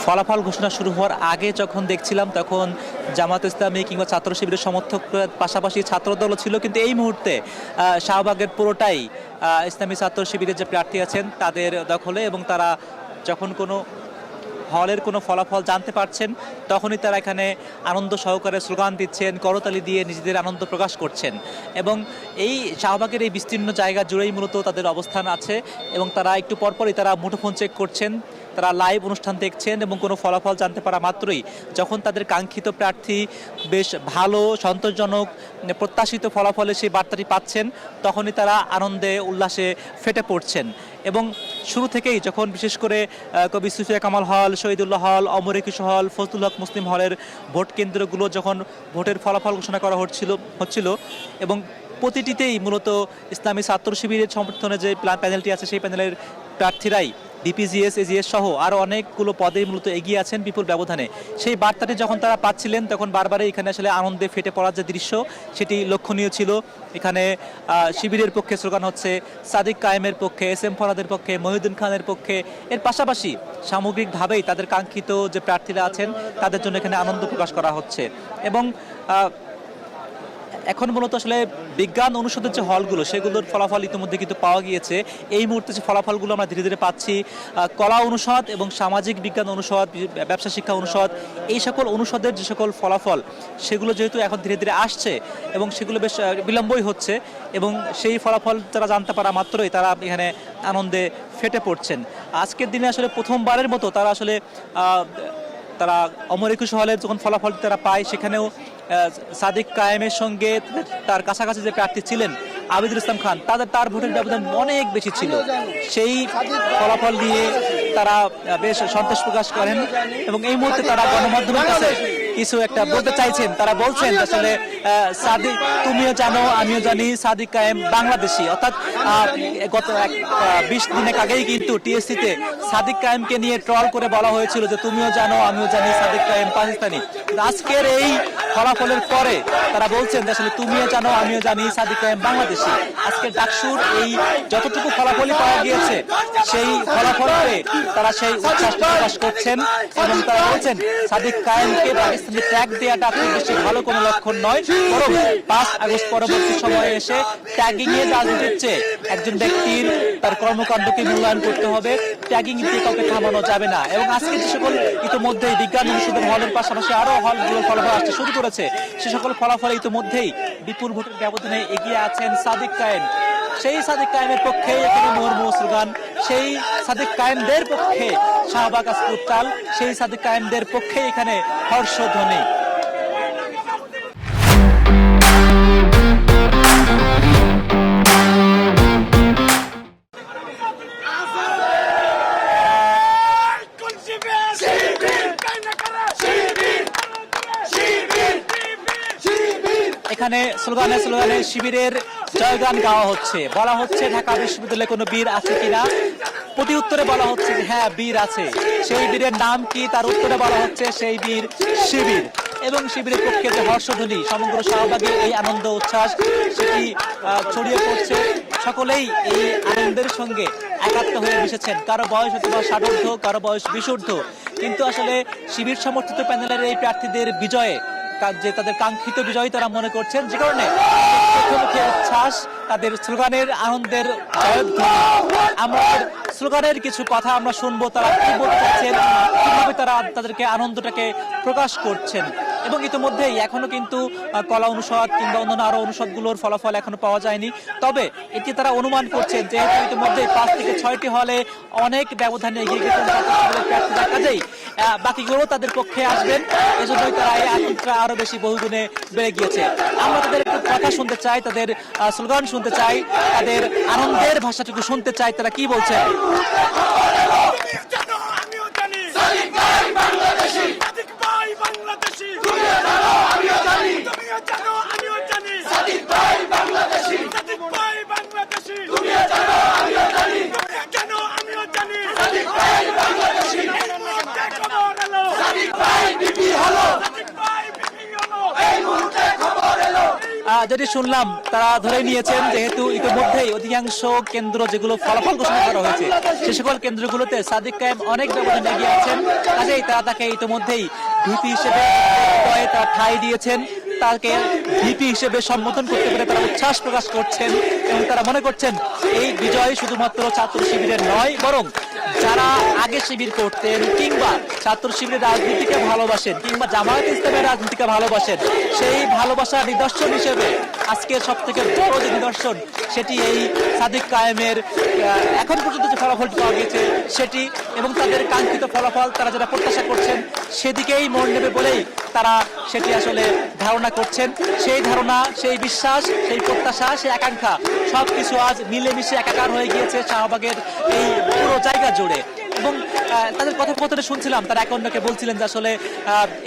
ফলাফল ঘোষণা শুরু হওয়ার আগে যখন দেখছিলাম তখন জামাত ইসলামী কিংবা ছাত্র শিবিরের সমর্থকরা পাশাপাশি ছাত্রদলও ছিল, কিন্তু এই মুহূর্তে শাহবাগের পুরোটাই ইসলামী ছাত্র শিবিরের যে প্রার্থী আছেন তাদের দখলে, এবং তারা যখন কোনো হলের কোনো ফলাফল জানতে পারছেন তখনই তারা এখানে আনন্দ সহকারে স্লোগান দিচ্ছেন, করতালি দিয়ে নিজেদের আনন্দ প্রকাশ করছেন। এবং এই শাহবাগের এই বিস্তীর্ণ জায়গা জুড়েই মূলত তাদের অবস্থান আছে, এবং তারা একটু পরপরই তারা মুঠোফোন চেক করছেন, তারা লাইভ অনুষ্ঠান দেখছেন, এবং কোনো ফলাফল জানতে পারা মাত্রই যখন তাদের কাঙ্ক্ষিত প্রার্থী বেশ ভালো সন্তোষজনক প্রত্যাশিত ফলাফলে সেই বার্তাটি পাচ্ছেন তখনই তারা আনন্দে উল্লাসে ফেটে পড়ছেন। এবং শুরু থেকেই যখন বিশেষ করে কবি সুফিয়া কামাল হল, শহীদুল্লাহ হল, অমর একুশ হল, ফজলুল হক মুসলিম হলের ভোট কেন্দ্রগুলো যখন ভোটের ফলাফল ঘোষণা করা হচ্ছিল এবং প্রতিটিতেই মূলত ইসলামী ছাত্র শিবিরের সমর্থনে যে প্যানেলটি আছে সেই প্যানেলের প্রার্থীরাই ডিপিজিএস, এজিএস সহ আরও অনেকগুলো পদে মূলত এগিয়ে আছেন বিপুল ব্যবধানে। সেই বার্তাটি যখন তারা পাচ্ছিলেন তখন বারবারই এখানে আসলে আনন্দে ফেটে পড়ার যে দৃশ্য সেটি লক্ষণীয় ছিল। এখানে শিবিরের পক্ষে স্লোগান হচ্ছে, সাদিক কায়েমের পক্ষে, এস এম ফরহাদের পক্ষে, মহিউদ্দিন খানের পক্ষে। এর পাশাপাশি সামগ্রিকভাবেই তাদের কাঙ্ক্ষিত যে প্রার্থীরা আছেন তাদের জন্য এখানে আনন্দ প্রকাশ করা হচ্ছে। এবং এখন মূলত আসলে বিজ্ঞান অনুষদের যে হলগুলো সেগুলোর ফলাফল ইতিমধ্যে কিন্তু পাওয়া গিয়েছে। এই মুহূর্তে যে ফলাফলগুলো আমরা ধীরে ধীরে পাচ্ছি, কলা অনুষদ এবং সামাজিক বিজ্ঞান অনুষদ, ব্যবসা শিক্ষা অনুষদ, এই সকল অনুষদের যে সকল ফলাফল সেগুলো যেহেতু এখন ধীরে ধীরে আসছে এবং সেগুলো বেশ বিলম্বই হচ্ছে, এবং সেই ফলাফল যারা জানতে পারা মাত্রই তারা এখানে আনন্দে ফেটে পড়ছেন। আজকের দিনে আসলে প্রথমবারের মতো তারা অমর একুশ হলের যখন ফলাফল তারা পায় সেখানেও সাদিক কায়েমের সঙ্গে তার কাছাকাছি যে প্রার্থী ছিলেন আবিদুল ইসলাম খান, তার ভোটের ব্যবধান অনেক বেশি ছিল। সেই ফলাফল নিয়ে তারা বেশ সন্তোষ প্রকাশ করেন এবং এই মুহূর্তে তারা গণমাধ্যমের কাছে কিছু একটা বলতে চাইছেন। তারা বলছেন আসলে সাদিক, তুমিও জানো আমিও জানি সাদিক কায়েম বাংলাদেশি, অর্থাৎ গত 20 দিনের আগেই কিন্তু টিএসসিতে সাদিক কায়েমকে নিয়ে ট্রল করে বলা হয়েছিল যে তুমিও জানো আমিও জানি সাদিক কায়েম পাকিস্তানি। আজকের এই ফলাফলের পরে তারা বলছেন যে আসলে তুমিও জানো আমিও জানি সাদিক কায়েম বাংলাদেশি। আজকে ডাকসুর এই যতটুকু ফলাফলই পাওয়া গিয়েছে সেই ফলাফলে তারা সেই উচ্ছ্বাস প্রকাশ করছেন এবং তারা বলছেন সাদিক কায়েমকে পাকিস্তানি ট্যাগ দেওয়াটা খুব বেশি ভালো কোনো লক্ষণ নয়, বরং 5 আগস্ট পরবর্তী সময়ে এসে ট্যাগিং এর রাজনীতির চেয়ে একজন ব্যক্তির তার কর্মকাণ্ডকে মূল্যায়ন করতে হবে, ট্যাগিং দিয়ে কাউকে থামানো যাবে না। এবং আজকে যে সকল ইতিমধ্যেই বিজ্ঞান অনুষদের হলের পাশাপাশি আরো হলগুলোর ফলাফল আসতে শুরু করেছে, সে সকল ফলাফলে ইতিমধ্যেই বিপুল ভোটের ব্যবধানে এগিয়ে আছেন সাদিক কায়েম। সেই সাদিক কায়েমের পক্ষে এখানে মুহুর্মুহু স্লোগান, সেই সাদিক কায়েমদের পক্ষে শাহবাগ আজকে উত্তাল, সেই সাদিক কায়েমদের পক্ষে এখানে হর্ষধ্বনি। এখানে স্লোগানে স্লোগানে শিবিরের জয়গান গাওয়া হচ্ছে, বলা হচ্ছে ঢাকা বিশ্ববিদ্যালয়ে কোনো বীর আছে কিনা, প্রতি উত্তরে বলা হচ্ছে হ্যাঁ বীর আছে। সেই বীরের নাম কি, তার উত্তরে বলা হচ্ছে সেই বীর শিবির। এবং শিবিরের পক্ষে যে হর্ষধ্বনি, সমগ্র শাহবাগের এই আনন্দ উচ্ছ্বাস সেটি ছড়িয়ে পড়ছে। সকলেই এই আনন্দের সঙ্গে একাত্ম হয়ে মিশেছেন। কারো বয়স হয়তো 60, কারো বয়স 20, কিন্তু আসলে শিবির সমর্থিত প্যানেলের এই প্রার্থীদের বিজয়ে যে তাদের কাঙ্ক্ষিত বিজয় তারা মনে করছেন, যে কারণে উচ্ছ্বাস, তাদের স্লোগানের আনন্দের জয়ধ্বনি। আমরা স্লোগানের কিছু কথা আমরা শুনবো, তারা কি বলতে চাচ্ছেন, কিভাবে তারা তাদেরকে আনন্দটাকে প্রকাশ করছেন। এবং ইতিমধ্যেই এখনো কিন্তু কলা অনুষদ কিংবা অন্যান্য আরো অনুষদগুলোর ফলাফল এখনো পাওয়া যায়নি, তবে এটি তারা অনুমান করছেন যেহেতু ইতিমধ্যেই 5 থেকে 6টি হলে অনেক ব্যবধানে এগিয়ে গেছেন প্রার্থীরা, কাজেই বাকিগুলো তাদের পক্ষে আসবেন, এজন্যই তারা এই আনন্দটা আরো বেশি বহুগুণে বেড়ে গিয়েছে। আমরা তাদের একটু কথা শুনতে চাই, তাদের স্লোগান শুনতে চাই, তাদের আনন্দের ভাষাটুকু শুনতে চাই, তারা কি বলছেন। যেটি শুনলাম তারা ধরে নিয়েছেন যেহেতু ইতিমধ্যেই অধিকাংশ কেন্দ্র যেগুলো ফলাফল ঘোষণা করা হয়েছে সে সকল কেন্দ্রগুলোতে সাদিক কায়েম অনেক ব্যবধানে এগিয়ে আছেন, কাজেই তারা তাকে ইতিমধ্যেই ভিপি হিসেবে তারা ঠাঁই দিয়েছেন, তাকে ভিপি হিসেবে সম্বোধন করতে পেরে তারা উচ্ছ্বাস প্রকাশ করছেন এবং তারা মনে করছেন এই বিজয় শুধুমাত্র ছাত্র শিবিরের নয়, বরং যারা আগে শিবির করতেন কিংবা ছাত্র শিবিরের রাজনীতিকে ভালোবাসেন কিংবা জামায়াত ইসলামের রাজনীতিকে ভালোবাসেন সেই ভালোবাসার নিদর্শন হিসেবে আজকে সব থেকে বড় যে নিদর্শন সেটি এই সাদিক কায়েমের এখন পর্যন্ত যে ফলাফলটি পাওয়া গেছে সেটি এবং তাদের কাঙ্ক্ষিত ফলাফল তারা যেটা প্রত্যাশা করছেন সেদিকেই মোড় নেবে বলেই তারা সেটি আসলে ধারণা করছেন। সেই ধারণা, সেই বিশ্বাস, সেই প্রত্যাশা, সেই আকাঙ্ক্ষা সবকিছু আজ মিলেমিশে একাকার হয়ে গিয়েছে শাহবাগের এই পুরো জায়গা জুড়ে। এবং তাদের কথোপকথনে শুনছিলাম তারা এক অন্যকে বলছিলেন যে আসলে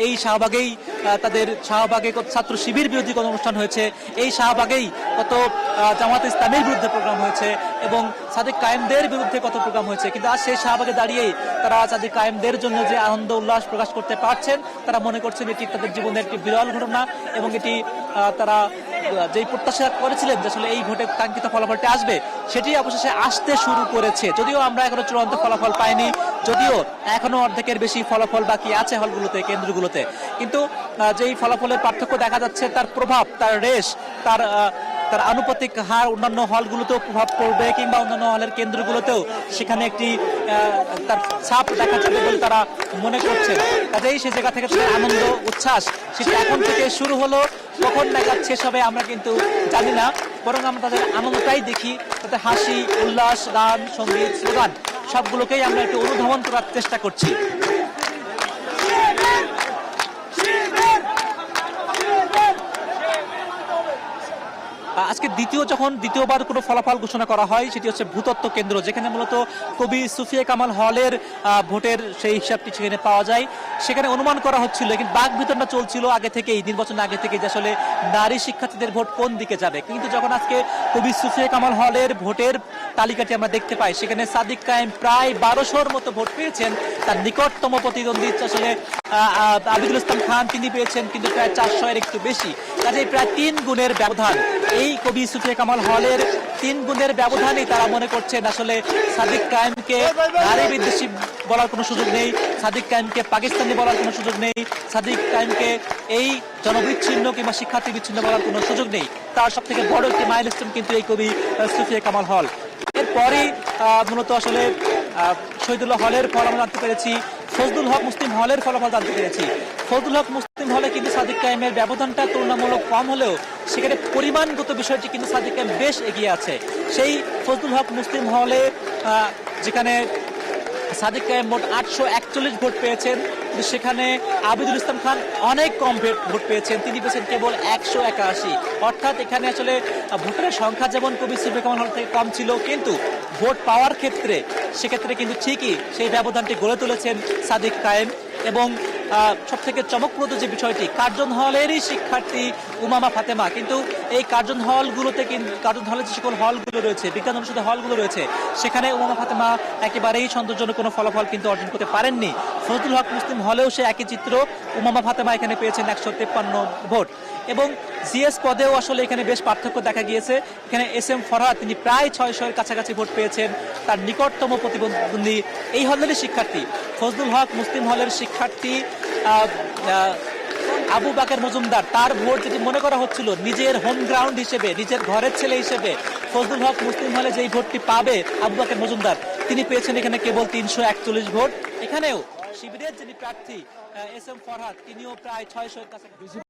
এই শাহবাগেই তাদের শাহবাগে কত ছাত্র শিবির বিরোধী কোনো অনুষ্ঠান হয়েছে, এই শাহবাগেই কত জামাত ইসলামের বিরুদ্ধে প্রোগ্রাম হয়েছে এবং সাদিক কায়েমদের বিরুদ্ধে কত প্রোগ্রাম হয়েছে, কিন্তু আজ সেই শাহবাগে দাঁড়িয়েই তারা সাদিক কায়েমদের জন্য যে আনন্দ উল্লাস প্রকাশ করতে পারছেন তারা মনে করছেন এটি তাদের জীবনের একটি বিরল ঘটনা এবং এটি তারা যেই প্রত্যাশা করেছিলেন যে আসলে এই ভোটে কাঙ্ক্ষিত ফলাফলটি আসবে সেটি অবশেষে আসতে শুরু করেছে। যদিও আমরা এখনো চূড়ান্ত ফলাফল পাইনি, যদিও এখনো অর্ধেকের বেশি ফলাফল বাকি আছে হলগুলোতে, কেন্দ্রগুলোতে, কিন্তু যেই ফলাফলের পার্থক্য দেখা যাচ্ছে তার প্রভাব, তার রেশ, তার আনুপাতিক হার অন্যান্য হলগুলোতেও প্রভাব পড়বে কিংবা অন্যান্য হলের কেন্দ্রগুলোতেও সেখানে একটি তার ছাপ দেখা যাবে বলে তারা মনে করছেন। কাজেই সে জায়গা থেকে তাদের আনন্দ উচ্ছ্বাস সেটা এখন থেকে শুরু হলো, কখন নাগাদ শেষ হবে আমরা কিন্তু জানি না, বরং আমরা তাদের আনন্দটাই দেখি, তাতে হাসি, উল্লাস, গান, সঙ্গীত, স্লোগান সবগুলোকেই আমরা একটু অনুধাবন করার চেষ্টা করছি। আজকে দ্বিতীয়বার কোনো ফলাফল ঘোষণা করা হয় সেটি হচ্ছে ভূতত্ত্ব কেন্দ্র, যেখানে মূলত কবি সুফিয়া কামাল হলের ভোটের সেই হিসাবটি সেখানে পাওয়া যায়। সেখানে অনুমান করা হচ্ছিল, কিন্তু বাক বিতরণটা চলছিল আগে থেকেই, নির্বাচন আগে থেকে, যে আসলে নারী শিক্ষার্থীদের ভোট কোন দিকে যাবে। কিন্তু যখন আজকে কবি সুফিয়া কামাল হলের ভোটের তালিকাটি আমরা দেখতে পাই সেখানে সাদিক কায়েম প্রায় 1200-র মতো ভোট পেয়েছেন, তার নিকটতম প্রতিদ্বন্দ্বী আসলে আবিদুল ইসলাম খান তিনি পেয়েছেন কিন্তু প্রায় 400-এর একটু বেশি, কাজেই প্রায় 3 গুণের ব্যবধান। এই কবি সুফিয়া কামাল হলের 3 গুণের ব্যবধানেই তারা মনে করছেন আসলে সাদিক কায়েমকে নারী বিদ্বেষী বলার কোনো সুযোগ নেই, সাদিক কায়েমকে পাকিস্তানি বলার কোনো সুযোগ নেই, সাদিক কায়েমকে এই জনবিচ্ছিন্ন কিংবা শিক্ষার্থী বিচ্ছিন্ন বলার কোনো সুযোগ নেই। তার সব থেকে বড় একটি মাইলস্টোন কিন্তু এই কবি সুফিয়া কামাল হল। এরপরেই মূলত আসলে শহীদুল্লাহ হলের ফল আমরা জানতে পেরেছি, ফজলুল হক মুসলিম হলের ফলাফল জানতে পেরেছি। ফজলুল হক মুসলিম হলে কিন্তু সাদিক কায়েমের ব্যবধানটা তুলনামূলক কম হলেও সেখানে পরিমাণগত বিষয়টি কিন্তু সাদিক কায়েম বেশ এগিয়ে আছে। সেই ফজলুল হক মুসলিম হলে যেখানে সাদিক কায়েম মোট 841 ভোট পেয়েছেন, কিন্তু সেখানে আবিদুল ইসলাম খান অনেক কম ভোট পেয়েছেন, তিনি পেয়েছেন কেবল 181। অর্থাৎ এখানে আসলে ভোটারের সংখ্যা যেমন কবি সুফিয়া কামাল হল থেকে কম ছিল, কিন্তু ভোট পাওয়ার ক্ষেত্রে সেক্ষেত্রে কিন্তু ঠিকই সেই ব্যবধানটি গড়ে তুলেছেন সাদিক কায়েম। এবং সব থেকে চমকপ্রদ যে বিষয়টি, কার্জন হলেরই শিক্ষার্থী উমামা ফাতেমা কিন্তু এই কার্জন হলের যে সকল হলগুলো রয়েছে, বিজ্ঞান অনুষদের হলগুলো রয়েছে, সেখানে উমামা ফাতেমা একেবারেই সন্তোষজনক কোনো ফলাফল কিন্তু অর্জন করতে পারেননি। ফজলুল হক মুসলিম হলেও সে একই চিত্র, উমামা ফাতেমা এখানে পেয়েছেন 153 ভোট। এবং জিএস পদেও আসলে এখানে বেশ পার্থক্য দেখা গিয়েছে। এখানে SM ফরহাদ তিনি প্রায় 600-এর কাছাকাছি ভোট পেয়েছেন, তার নিকটতম প্রতিদ্বন্দ্বী এই হলেরই শিক্ষার্থী ফজলুল হক মুসলিম হলের শিক্ষার্থী আবু বাকের মজুমদার, তার ভোট যেটি মনে করা হচ্ছিল নিজের হোম গ্রাউন্ড হিসেবে, নিজের ঘরের ছেলে হিসেবে ফজলুল হক মুসলিম হলে যেই ভোটটি পাবে আবু বাকের মজুমদার, তিনি পেয়েছেন এখানে কেবল 341 ভোট। এখানেও শিবিরের যিনি প্রার্থী SM ফরহাদ তিনিও প্রায় 600-এর কাছাকাছি।